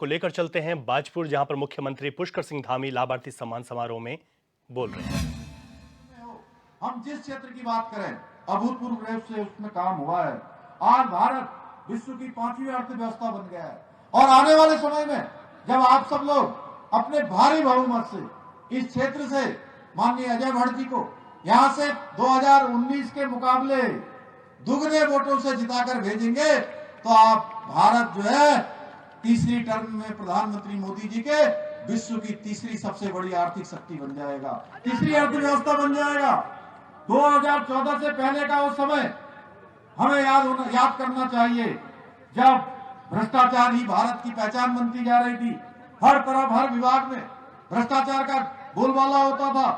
को लेकर चलते हैं बाजपुर, जहां पर मुख्यमंत्री पुष्कर सिंह धामी लाभार्थी सम्मान समारोह में बोल रहे हैं। हम जिस क्षेत्र की बात करें, अभूतपूर्व रूप से उसमें काम हुआ है। आज भारत विश्व की 5वीं अर्थव्यवस्था बन गया है और आने वाले समय में जब आप सब लोग अपने भारी बहुमत से इस क्षेत्र से माननीय अजय भट्ट जी को यहां से 2019 के मुकाबले दुगने वोटों से जिताकर भेजेंगे तो आप भारत जो है तीसरी टर्म में प्रधानमंत्री मोदी जी के विश्व की तीसरी सबसे बड़ी आर्थिक शक्ति बन जाएगा, तीसरी अर्थव्यवस्था बन जाएगा। 2014 से पहले का वो समय हमें याद करना चाहिए जब भ्रष्टाचार ही भारत की पहचान बनती जा रही थी। हर तरफ हर विभाग में भ्रष्टाचार का बोलबाला होता था।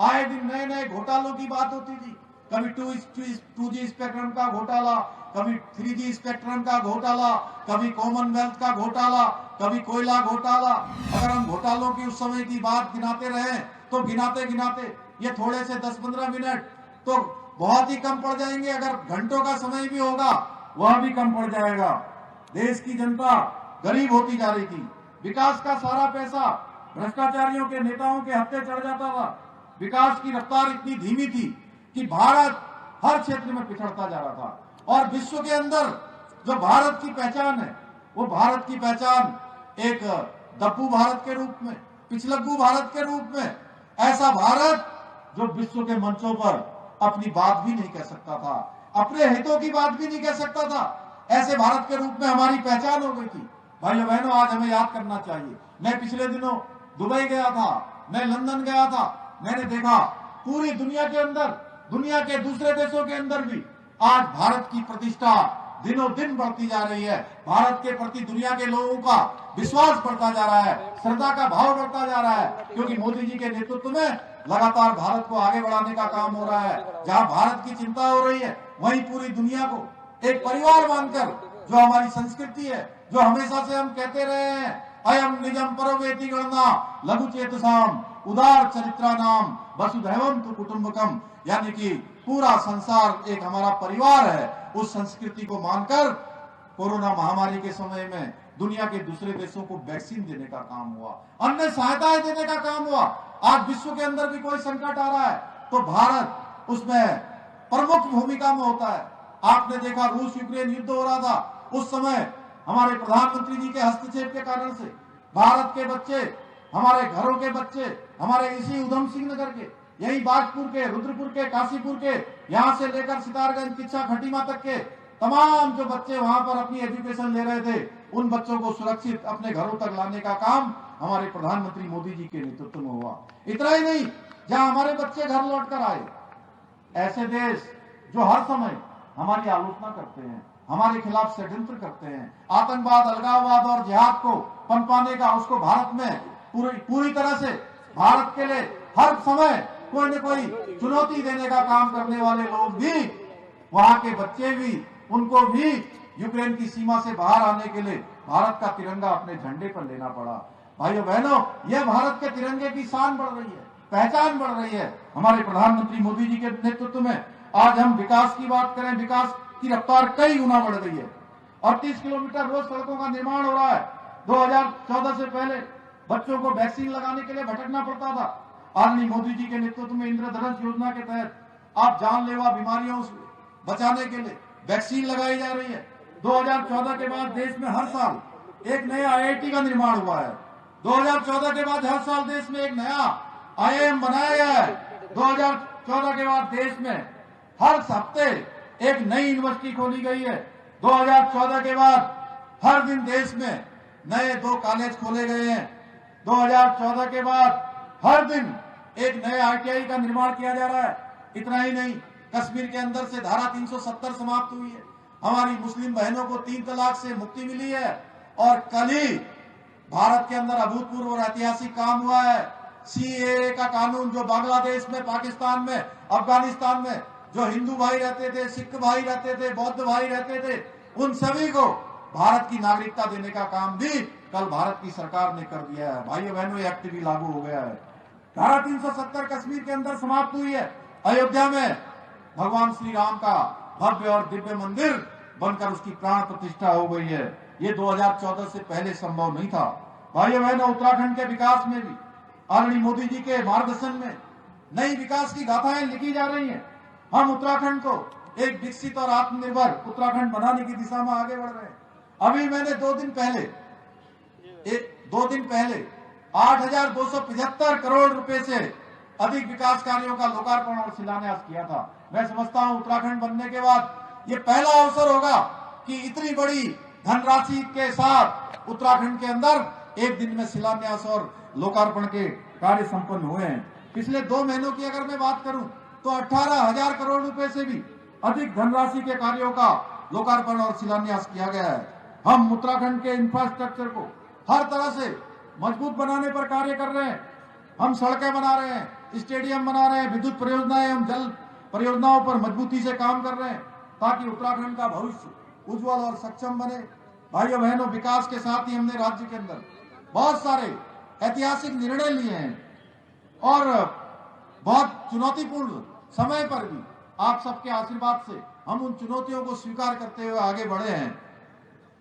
आए दिन नए नए घोटालों की बात होती थी। कभी 2G स्पेक्ट्रम का घोटाला, कभी 3G स्पेक्ट्रम का घोटाला, कभी कॉमनवेल्थ का घोटाला, कभी कोयला घोटाला। अगर हम घोटालों की उस समय की बात गिनाते रहे तो गिनाते गिनाते ये थोड़े से 10-15 मिनट तो बहुत ही कम पड़ जाएंगे। अगर घंटों का समय भी होगा वह भी कम पड़ जाएगा। देश की जनता गरीब होती जा रही थी। विकास का सारा पैसा भ्रष्टाचारियों के नेताओं के हत्थे चढ़ जाता था। विकास की रफ्तार इतनी धीमी थी कि भारत हर क्षेत्र में पिछड़ता जा रहा था और विश्व के अंदर जो भारत की पहचान है वो भारत की पहचान एक दप्पू भारत के रूप में, पिछलग्गू भारत के रूप में, ऐसा भारत जो विश्व के मंचों पर अपनी बात भी नहीं कह सकता था, अपने हितों की बात भी नहीं कह सकता था, ऐसे भारत के रूप में हमारी पहचान हो गई थी। भाइयों बहनों, आज हमें याद करना चाहिए। मैं पिछले दिनों दुबई गया था, मैं लंदन गया था। मैंने देखा पूरी दुनिया के अंदर, दुनिया के दूसरे देशों के अंदर भी आज भारत की प्रतिष्ठा दिनों दिन बढ़ती जा रही है। भारत के प्रति दुनिया के लोगों का विश्वास बढ़ता जा रहा है, श्रद्धा का भाव बढ़ता जा रहा है, क्योंकि मोदी जी के नेतृत्व में लगातार भारत को आगे बढ़ाने का काम हो रहा है। जहां भारत की चिंता हो रही है वहीं पूरी दुनिया को एक परिवार मानकर, जो हमारी संस्कृति है, जो हमेशा से हम कहते रहे हैं, अयम निजम परोवेति गणना लघु चेतसाम उदार चरित्रा नाम वसुधैवम तु कुटुंबकम, यानी कि पूरा संसार एक हमारा परिवार है। उस संस्कृति को मानकर कोरोना महामारी के समय में दुनिया के दूसरे देशों को वैक्सीन देने का काम हुआ, अन्य सहायताएं देने का काम हुआ। आज विश्व के अंदर भी कोई संकट आ रहा है तो भारत उसमें प्रमुख भूमिका में होता है। आपने देखा रूस यूक्रेन युद्ध हो रहा था, उस समय हमारे प्रधानमंत्री जी के हस्तक्षेप के कारण से भारत के बच्चे, हमारे घरों के बच्चे, हमारे इसी उधम सिंह नगर के, यही बाजपुर के, रुद्रपुर के, काशीपुर के, यहाँ से लेकर सितारगंज, किच्छा, खटीमा तक के तमाम जो बच्चे वहां पर अपनी एजुकेशन ले रहे थे, उन बच्चों को सुरक्षित अपने घरों तक लाने का काम हमारे प्रधानमंत्री मोदी जी के नेतृत्व में हुआ। इतना ही नहीं, जहां हमारे बच्चे घर लौट कर आए, ऐसे देश जो हर समय हमारी आलोचना करते हैं, हमारे खिलाफ षड्यंत्र करते हैं, आतंकवाद, अलगाववाद और जिहाद को पनपाने का, उसको भारत में पूरी तरह से भारत के लिए हर समय कोई न कोई चुनौती देने का काम करने वाले लोग भी, वहां के बच्चे भी, उनको भी यूक्रेन की सीमा से बाहर आने के लिए भारत का तिरंगा अपने झंडे पर लेना पड़ा। भाइयों बहनों, यह भारत के तिरंगे की शान बढ़ रही है, पहचान बढ़ रही है हमारे प्रधानमंत्री मोदी जी के नेतृत्व में। आज हम विकास की बात करें, विकास की रफ्तार कई गुना बढ़ गई है और 30 किलोमीटर रोज सड़कों का निर्माण हो रहा है। 2014 से पहले बच्चों को वैक्सीन लगाने के लिए भटकना पड़ता था। आदरणीय मोदी जी के नेतृत्व में इंद्रधनुष योजना के तहत आप जानलेवा बीमारियों से बचाने के लिए वैक्सीन लगाई जा रही है। 2014 के बाद देश में हर साल एक नया IIT का निर्माण हुआ है। 2014 के बाद हर साल देश में एक नया IIM बनाया गया है। 2014 के बाद देश में हर हफ्ते एक नई यूनिवर्सिटी खोली गई है। 2014 के बाद हर दिन देश में नए 2 कॉलेज खोले गए हैं। 2014 के बाद हर दिन एक नए ITI का निर्माण किया जा रहा है। इतना ही नहीं, कश्मीर के अंदर से धारा 370 समाप्त हुई है। हमारी मुस्लिम बहनों को 3 तलाक से मुक्ति मिली है और कल ही भारत के अंदर अभूतपूर्व और ऐतिहासिक काम हुआ है। CAA का कानून, जो बांग्लादेश में, पाकिस्तान में, अफगानिस्तान में जो हिंदू भाई रहते थे, सिख भाई रहते थे, बौद्ध भाई रहते थे, उन सभी को भारत की नागरिकता देने का काम भी कल भारत की सरकार ने कर दिया है। भाइयों बहनों, ये एक्ट भी लागू हो गया है। धारा 370 कश्मीर के अंदर समाप्त हुई है। अयोध्या में भगवान श्री राम का भव्य और दिव्य मंदिर बनकर उसकी प्राण प्रतिष्ठा हो गई है। ये 2014 से पहले संभव नहीं था। भाइयों बहनों, उत्तराखंड के विकास में भी आदरणीय मोदी जी के मार्गदर्शन में नई विकास की गाथाएं लिखी जा रही हैं। हम उत्तराखंड को एक विकसित और आत्मनिर्भर उत्तराखंड बनाने की दिशा में आगे बढ़ रहे हैं। अभी मैंने 2 दिन पहले 8,275 करोड़ रुपए से अधिक विकास कार्यों का लोकार्पण और शिलान्यास किया था। मैं समझता हूं उत्तराखंड बनने के बाद ये पहला अवसर होगा कि इतनी बड़ी धनराशि के साथ उत्तराखंड के अंदर एक दिन में शिलान्यास और लोकार्पण के कार्य संपन्न हुए हैं। पिछले 2 महीनों की अगर मैं बात करूं तो 18,000 करोड़ रुपए से भी अधिक धनराशि के कार्यों का लोकार्पण और शिलान्यास किया गया है। हम उत्तराखंड के इंफ्रास्ट्रक्चर को हर तरह से मजबूत बनाने पर कार्य कर रहे हैं। हम सड़कें बना रहे हैं, स्टेडियम बना रहे हैं, विद्युत परियोजनाएं एवं जल परियोजनाओं पर मजबूती से काम कर रहे हैं ताकि उत्तराखंड का भविष्य उज्जवल और सक्षम बने। भाइयों बहनों, विकास के साथ ही हमने राज्य के अंदर बहुत सारे ऐतिहासिक निर्णय लिए हैं और बहुत चुनौतीपूर्ण समय पर भी आप सबके आशीर्वाद से हम उन चुनौतियों को स्वीकार करते हुए आगे बढ़े हैं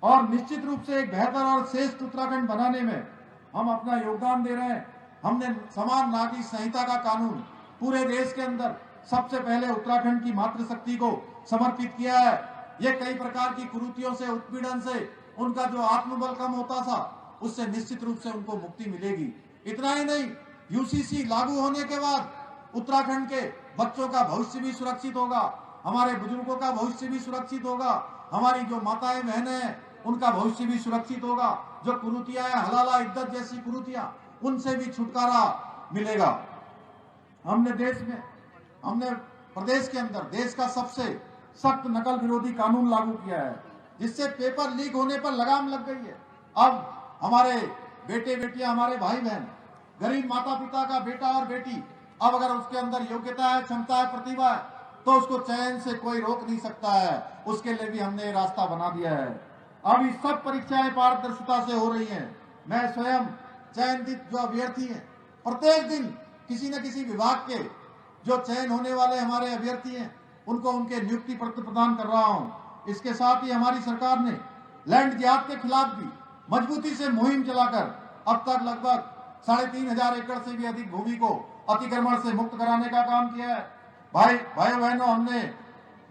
और निश्चित रूप से एक बेहतर और श्रेष्ठ उत्तराखंड बनाने में हम अपना योगदान दे रहे हैं। हमने समान नागरिक संहिता का कानून पूरे देश के अंदर सबसे पहले उत्तराखंड की मातृशक्ति को समर्पित किया है। ये कई प्रकार की कुरीतियों से, उत्पीड़न से, उनका जो आत्मबल कम होता था उससे निश्चित रूप से उनको मुक्ति मिलेगी। इतना ही नहीं, यूसीसी लागू होने के बाद उत्तराखंड के बच्चों का भविष्य भी सुरक्षित होगा, हमारे बुजुर्गों का भविष्य भी सुरक्षित होगा, हमारी जो माताएं बहनें हैं उनका भविष्य भी सुरक्षित होगा। जो कुरीतियां हैं, हलाला इद्दत जैसी कुरीतियां, उनसे भी छुटकारा मिलेगा। हमने प्रदेश के अंदर देश का सबसे सख्त नकल विरोधी कानून लागू किया है, जिससे पेपर लीक होने पर लगाम लग गई है। अब हमारे बेटे बेटियां, हमारे भाई बहन, गरीब माता पिता का बेटा और बेटी, अब अगर उसके अंदर योग्यता है, क्षमता है, प्रतिभा है तो उसको चयन से कोई रोक नहीं सकता है। उसके लिए भी हमने रास्ता बना दिया है। अब ये सब परीक्षाएं पारदर्शिता से हो रही हैं। मैं स्वयं चयनित जो अभ्यर्थी हैं, प्रत्येक दिन किसी न किसी विभाग के जो चयन होने वाले हमारे अभ्यर्थी हैं उनको उनके नियुक्ति पत्र प्रदान कर रहा हूं। इसके साथ ही हमारी सरकार ने लैंड जिहाद के खिलाफ भी मजबूती से मुहिम चलाकर अब तक लगभग 3,500 एकड़ से भी अधिक भूमि को अतिक्रमण से मुक्त कराने का काम किया है। भाइयों बहनों, हमने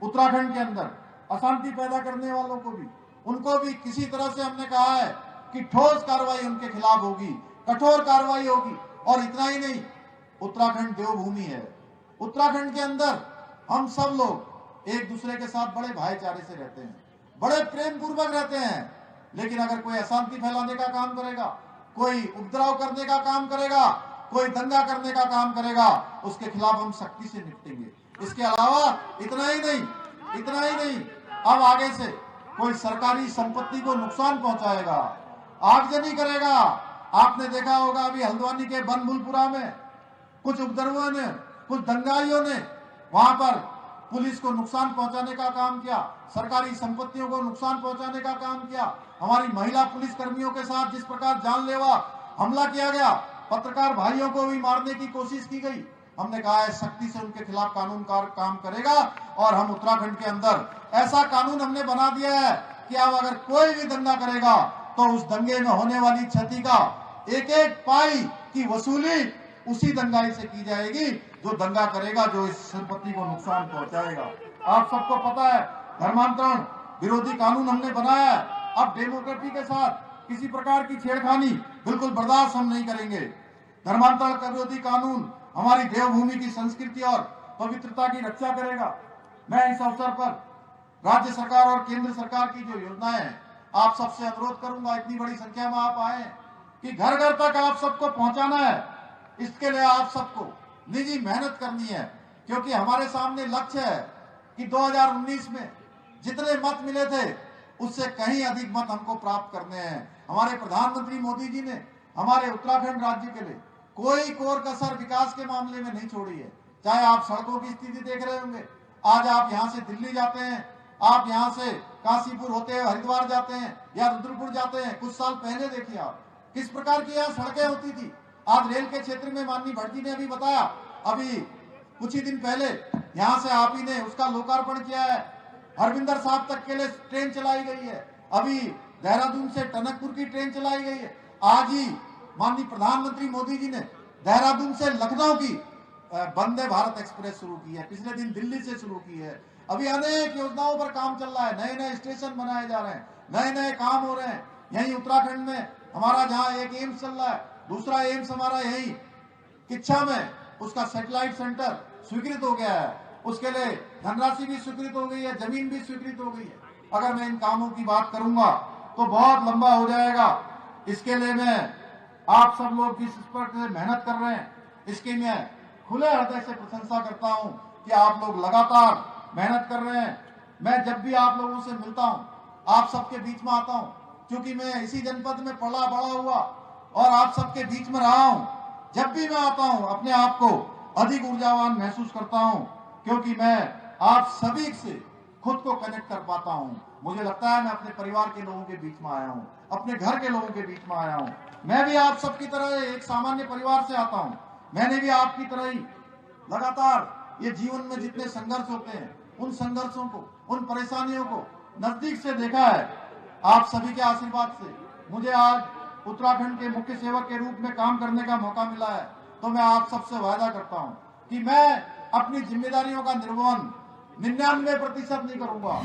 उत्तराखंड के अंदर अशांति पैदा करने वालों को भी, उनको भी किसी तरह से हमने कहा है कि ठोस कार्रवाई उनके खिलाफ होगी, कठोर कार्रवाई होगी। और इतना ही नहीं, उत्तराखंड देवभूमि है। उत्तराखंड के अंदर हम सब लोग एक दूसरे के साथ बड़े भाईचारे से रहते हैं, बड़े प्रेम पूर्वक रहते हैं। लेकिन अगर कोई अशांति फैलाने का काम करेगा, कोई उपद्रव करने का काम करेगा, कोई दंगा करने का काम करेगा, उसके खिलाफ हम सख्ती से निपटेंगे। इसके अलावा इतना ही नहीं, अब आगे से कोई सरकारी संपत्ति को नुकसान पहुंचाएगा, आगजनी करेगा। आपने देखा होगा अभी हल्द्वानी के बनभूलपुरा में कुछ उपद्रवियों ने, कुछ दंगाइयों ने वहां पर पुलिस को नुकसान पहुंचाने का काम किया, सरकारी संपत्तियों को नुकसान पहुंचाने का काम किया। हमारी महिला पुलिस कर्मियों के साथ जिस प्रकार जानलेवा हमला किया गया, पत्रकार भाइयों को भी मारने की कोशिश की गई। हमने कहा है सख्ती से उनके खिलाफ कानून का काम करेगा और हम उत्तराखंड के अंदर ऐसा कानून हमने बना दिया है कि अब अगर कोई भी दंगा करेगा तो उस दंगे में होने वाली क्षति का एक एक पाई की वसूली उसी दंगाई से की जाएगी जो दंगा करेगा, जो इस संपत्ति को नुकसान पहुंचाएगा। आप सबको पता है धर्मांतरण विरोधी कानून हमने बनाया है। अब डेमोक्रेसी के साथ किसी प्रकार की छेड़खानी बिल्कुल बर्दाश्त हम नहीं करेंगे। धर्मांतरण विरोधी कानून हमारी देवभूमि की संस्कृति और पवित्रता की रक्षा करेगा। मैं इस अवसर पर राज्य सरकार और केंद्र सरकार की जो योजनाएं हैं, आप सबसे अनुरोध करूंगा, इतनी बड़ी संख्या में आप आए कि घर घर तक आप सबको पहुंचाना है। इसके लिए आप सबको निजी मेहनत करनी है, क्योंकि हमारे सामने लक्ष्य है कि 2019 में जितने मत मिले थे उससे कहीं अधिक मत हमको प्राप्त करने हैं। हमारे प्रधानमंत्री मोदी जी ने हमारे उत्तराखंड राज्य के लिए कोई कोर कसर विकास के मामले में नहीं छोड़ी है। चाहे आप सड़कों की स्थिति देख रहे होंगे, आज आप यहाँ से दिल्ली जाते हैं, आप यहाँ से काशीपुर होते हुए हरिद्वार जाते हैं या रुद्रपुर जाते हैं, कुछ साल पहले देखिए आप किस प्रकार की यहाँ सड़कें होती थी। आज रेल के क्षेत्र में माननीय भट्टी ने अभी बताया, अभी कुछ ही दिन पहले यहाँ से आप ही ने उसका लोकार्पण किया है। हरविंदर साहब तक के लिए ट्रेन चलाई गई है। अभी देहरादून से टनकपुर की ट्रेन चलाई गई है। आज ही माननीय प्रधानमंत्री मोदी जी ने देहरादून से लखनऊ की वंदे भारत एक्सप्रेस शुरू की है, पिछले दिन दिल्ली से शुरू की है। अभी अनेक योजनाओं पर काम चल रहा है, नए नए स्टेशन बनाए जा रहे हैं, नए नए काम हो रहे हैं। यही उत्तराखंड में हमारा जहां एक एम्स चल रहा है, दूसरा एम्स हमारा यही किच्छा में, उसका सैटेलाइट सेंटर स्वीकृत हो गया है। उसके लिए धनराशि भी स्वीकृत हो गई है, जमीन भी स्वीकृत हो गई है। अगर मैं इन कामों की बात करूंगा तो बहुत लंबा हो जाएगा। इसके लिए मैं आप सब लोग जिस पर मेहनत कर रहे हैं, इसकी मैं खुले हृदय से प्रशंसा करता हूं कि आप लोग लगातार मेहनत कर रहे हैं। मैं जब भी आप लोगों से मिलता हूं, आप सबके बीच में आता हूं, क्योंकि मैं इसी जनपद में पला बड़ा हुआ और आप सबके बीच में रहा हूं। जब भी मैं आता हूं, अपने आप को अधिक ऊर्जावान महसूस करता हूं, क्योंकि मैं आप सभी से खुद को कनेक्ट कर पाता हूं। मुझे लगता है मैं अपने परिवार के लोगों के बीच में आया हूं, अपने घर के लोगों के बीच में आया हूं। मैं भी आप सबकी तरह एक सामान्य परिवार से आता हूं। मैंने भी आपकी तरह ही लगातार ये जीवन में जितने संघर्ष होते हैं, उन संघर्षों को, उन परेशानियों को नजदीक से देखा है। आप सभी के आशीर्वाद से मुझे आज उत्तराखंड के मुख्य सेवक के रूप में काम करने का मौका मिला है। तो मैं आप सबसे वादा करता हूं कि मैं अपनी जिम्मेदारियों का निर्वहन 99% नहीं करूंगा।